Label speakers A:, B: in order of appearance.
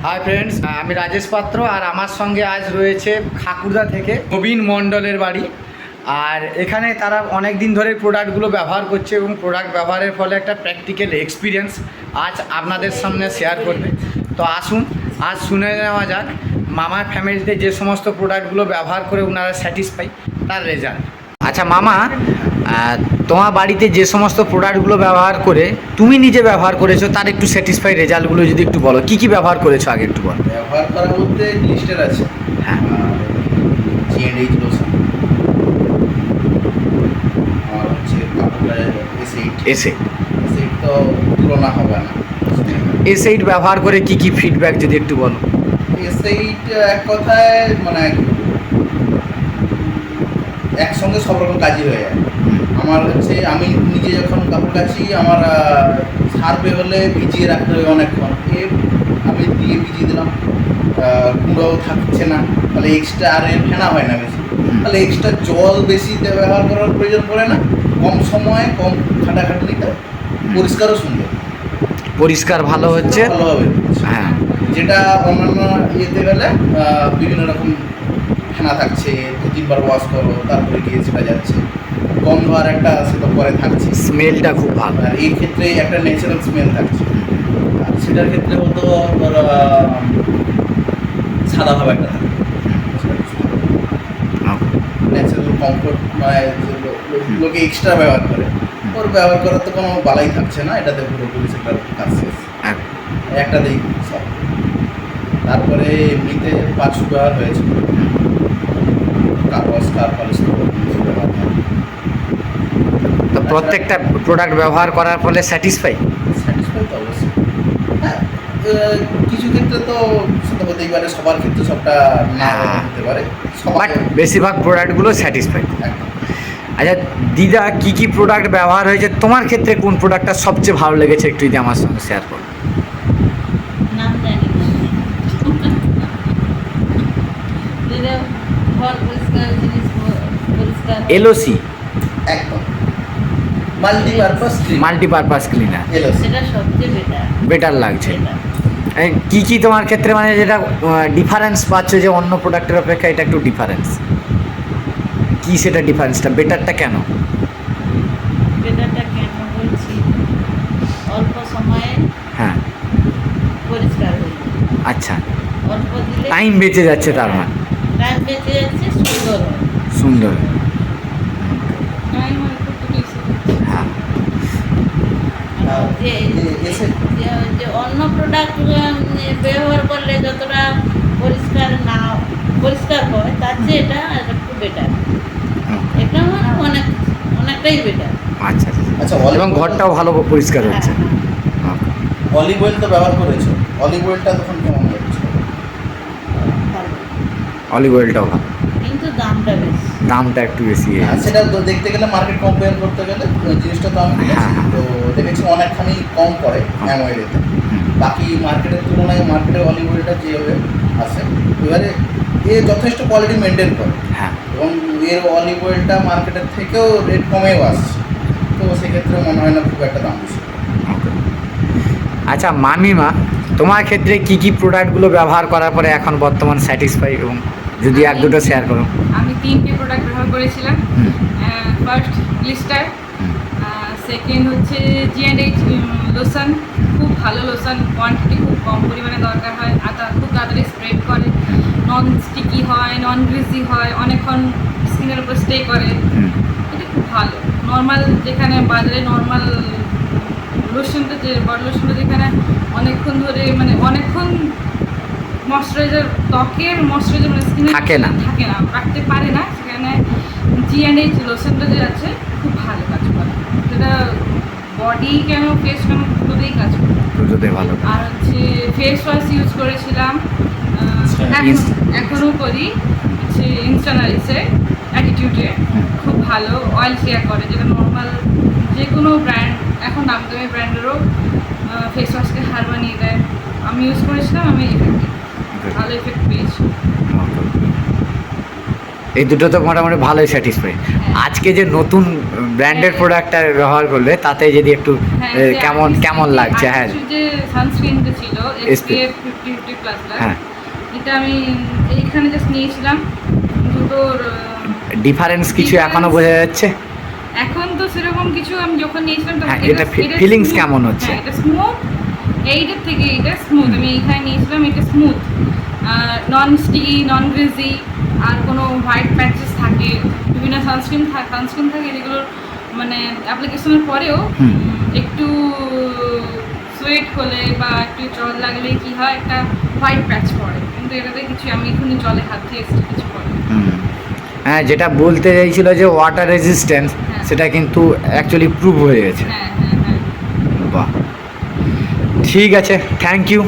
A: Hi friends, আমি রাজেশ পাত্র আর আমার সঙ্গে আজ রয়েছে খাকুড়া থেকে নবীন মণ্ডলের বাড়ি। আর এখানে তারা অনেক দিন ধরে প্রোডাক্টগুলো ব্যবহার করছে এবং প্রোডাক্ট ব্যবহারের ফলে একটা প্র্যাকটিক্যাল এক্সপিরিয়েন্স আজ আপনাদের সামনে শেয়ার করবে। তো আসুন আজ শুনে নেওয়া যাক মামার ফ্যামিলিতে যে সমস্ত প্রোডাক্টগুলো ব্যবহার করে ওনারা স্যাটিসফাই তার রেজাল্ট। আচ্ছা মামা, তোমার বাড়িতে যে সমস্ত প্রোডাক্টগুলো ব্যবহার করে তুমি নিজে ব্যবহার করেছো তার একটু স্যাটিসফাই রেজাল্টগুলো যদি একটু বলো, কী কী ব্যবহার করেছো আগে একটু বলো।
B: ব্যবহার করার মধ্যে গ্লিস্টার আছে,
A: হ্যাঁ,
B: জিএনএইচ লোশন, আর হচ্ছে কাপড়ের
A: এসএইট
B: তো তুলনা হবে না।
A: এসএইট ব্যবহার করে কী কী ফিডব্যাক যদি একটু বলো।
B: এসএইট এক কথায় মানে একসঙ্গে সব রকম কাজই হয়ে যায়। আমার হচ্ছে আমি নিজে যখন কাপড় কাচি আমার সার্ফে হলে ভিজিয়ে রাখতে হবে অনেকক্ষণ, আমি দিয়ে ভিজিয়ে দিলাম, কুঁড়োও থাকছে না, তাহলে এক্সট্রা আর ফেনা হয় না বেশি, তাহলে এক্সট্রা জল বেশিতে ব্যবহার করার প্রয়োজন পড়ে না, কম সময়ে কম খাটাখাটনিতে পরিষ্কারও সুন্দর,
A: পরিষ্কার ভালো হচ্ছে,
B: ভালোভাবে।
A: হ্যাঁ,
B: যেটা অন্যান্য ইয়েতে গেলে বিভিন্ন রকম ফেনা থাকছে, 2-3 বার ওয়াশ করো তারপরে গিয়ে সেটা যাচ্ছে, গন্ধ আর একটা সেটা পরে থাকছে,
A: স্মেলটা খুব ভালো।
B: আর এই ক্ষেত্রে একটা ন্যাচারাল স্মেল থাকছে। আর সেটার ক্ষেত্রে হতো সাদাভাবে একটা থাকে, ন্যাচারাল কমফোর্ট, মানে লোকে এক্সট্রা ব্যবহার করে, ওর ব্যবহার করার তো কোনো বালাই থাকছে না, এটাতে পুরোপুরি সেটার কাজ শেষ, একটাতেই সব। তারপরে এমনিতে 5 ব্যবহার হয়েছে, কাগজ কার পালিশ ব্যবহার হয়।
A: তো প্রত্যেকটা প্রোডাক্ট ব্যবহার করার ফলে স্যাটিসফাই
B: তো অবশ্যই, হ্যাঁ, কিছু ক্ষেত্রে তো সেটা হতেই পারে, সবার ক্ষেত্রে সবটা না হতে পারে,
A: বাট বেশিরভাগ প্রোডাক্টগুলো স্যাটিসফাই।
B: একদম।
A: আচ্ছা দিদা, কী কী প্রোডাক্ট ব্যবহার হয়েছে তোমার ক্ষেত্রে, কোন প্রোডাক্টটা সবচেয়ে ভালো লেগেছে একটু যদি আমার সঙ্গে শেয়ার করো।
C: নাম জানি না, ঘর পরিষ্কার, জিনিস পরিষ্কার,
A: এলওসি,
B: একদম
A: মাল্টিপারপাস ক্লিনার,
C: সেটা সবচেয়ে
A: বেটার লাগছে। কী কী তোমার ক্ষেত্রে মানে যেটা ডিফারেন্স পাচ্ছ যে অন্য প্রোডাক্টের অপেক্ষা এটা একটু ডিফারেন্স, কী সেটা ডিফারেন্সটা, বেটারটা কেন?
C: বেটারটা কেন বলছি, অল্প সময়ে
A: হ্যাঁ,
C: পরিষ্কার হয়ে যায়।
A: আচ্ছা,
C: অল্প দিলে
A: টাইম বেঁচে যাচ্ছে তার মানে,
C: টাইম বেঁচে যাচ্ছে, সুন্দর হয়,
A: সুন্দর,
C: টাইম অল্প বেশি।
A: হ্যাঁ।
C: যে অন্য প্রোডাক্ট ব্যবহার করলে যতটা পরিষ্কার হয় তার চেয়ে এটা একটু বেটার, এটা মানে অনেকটাই বেটার।
A: আচ্ছা
B: আচ্ছা,
A: এবং ঘরটাও ভালো পরিষ্কার হচ্ছে।
B: অলিভ অয়েল তো ব্যবহার করেছো, অলিভ অয়েলটা তখন কেমন হচ্ছে?
A: অলিভ অয়েলটাও ভালো,
C: কিন্তু
A: দামটা একটু বেশি।
B: সেটা তো দেখতে গেলে মার্কেট কম্পেয়ার করতে গেলে জিনিসটা তো আমি কিনেছি, তো দেখেছি অনেকখানি কম পড়ে অয়েলেতে, বাকি মার্কেটের তুলনায় মার্কেটে অলিভ অয়েলটা যেভাবে আছে, এবারে এ যথেষ্ট কোয়ালিটি মেনটেন করে,
A: হ্যাঁ,
B: এবং এর অলিভ অয়েলটা মার্কেটের থেকেও রেট কমেও আসছে, তো সেক্ষেত্রে মনে হয় না খুব একটা দাম বেশি।
A: আচ্ছা মামিমা, তোমার ক্ষেত্রে কি কি প্রোডাক্টগুলো ব্যবহার করার পরে এখন বর্তমান স্যাটিসফাই, এবং যদি এক দুটো শেয়ার করো।
D: আমি 3টে প্রোডাক্ট ব্যবহার করেছিলাম। ফার্স্ট গ্লিস্টার, সেকেন্ড হচ্ছে জিএনএইচ লোশন, খুব ভালো লোশন, কোয়ান্টিটি খুব কম পরিমাণে দরকার হয়, আর খুব তাড়াতাড়ি স্প্রেড করে, নন স্টিকি হয়, নন গ্রিসি হয়, অনেকক্ষণ স্কিনের উপর স্টে করে, এটা খুব ভালো। নর্মাল যেখানে বাজারে নর্মাল লোশনটা, যে বডি লোশনটা যেখানে অনেকক্ষণ ধরে মানে অনেকক্ষণ ময়শ্চারাইজার, ত্বকের ময়শ্চারাইজার মানে স্কিনে থাকে না, রাখতে পারে না, সেখানে জিএনএইচ লোশনটা যে আছে খুব ভালো কাজ করে, সেটা বডি কেন ফেস কেন দুটোতেই কাজ করে,
A: দুটোতেই ভালো।
D: আর হচ্ছে ফেস ওয়াশ ইউজ করেছিলাম, এখনও করি, হচ্ছে ইনস্টানারিসে অ্যাটিটিউডে, খুব ভালো অয়েল শেয়ার করে, যেটা নর্মাল যে কোনো ব্র্যান্ড, এখন নাম দামি ব্র্যান্ডেরও ফেস ওয়াশকে হার বানিয়ে দেয়। আমি ইউজ করেছিলাম, আমি ভালো এফেক্ট পেয়েছি।
A: এই দুটো তো মোটামুটি ভালোই স্যাটিসফাই। আজকে যে নতুন ব্র্যান্ডেড প্রোডাক্টটা ব্যবহার করলে তাতে যদি একটু কেমন লাগছে? হ্যাঁ,
D: যে সানস্ক্রিনটা ছিল
A: SPF
D: 50 প্লাস,
A: হ্যাঁ,
D: এটা আমি এইখানে জাস্ট নিয়েছিলাম, দুটোর
A: ডিফারেন্স কিছু এখনো বোঝা যাচ্ছে?
D: এখন তো সেরকম কিছু, আমি যখন নিয়েছিলাম তখন
A: হ্যাঁ, এটা ফিলিংস কেমন হচ্ছে?
D: এটা স্মুথ, এইটার থেকে এটা স্মুথ। আমি এইখানে নিয়েছিলাম, এটা স্মুথ, নন স্টিকি, নন গ্রেজি, আর কোনো হোয়াইট প্যাচেস থাকে, বিভিন্ন সানস্ক্রিন থাকে যেগুলোর মানে অ্যাপ্লিকেশনের পরেও একটু সোয়েট হলে বা একটু জল লাগলে কি হয়, একটা হোয়াইট প্যাচ পড়ে, কিন্তু এটাতে কিছু, আমি এখনই জলে হাত দিয়ে এসেছি, কিছু পড়ে।
A: হ্যাঁ, যেটা বলতে চাইছিল যে ওয়াটার রেজিস্ট্যান্স,
D: হ্যাঁ।
A: সেটা কিন্তু অ্যাকচুয়ালি প্রুভ হয়ে গেছে।
D: হ্যাঁ হ্যাঁ হ্যাঁ।
A: বাহ, ঠিক আছে, থ্যাংক ইউ।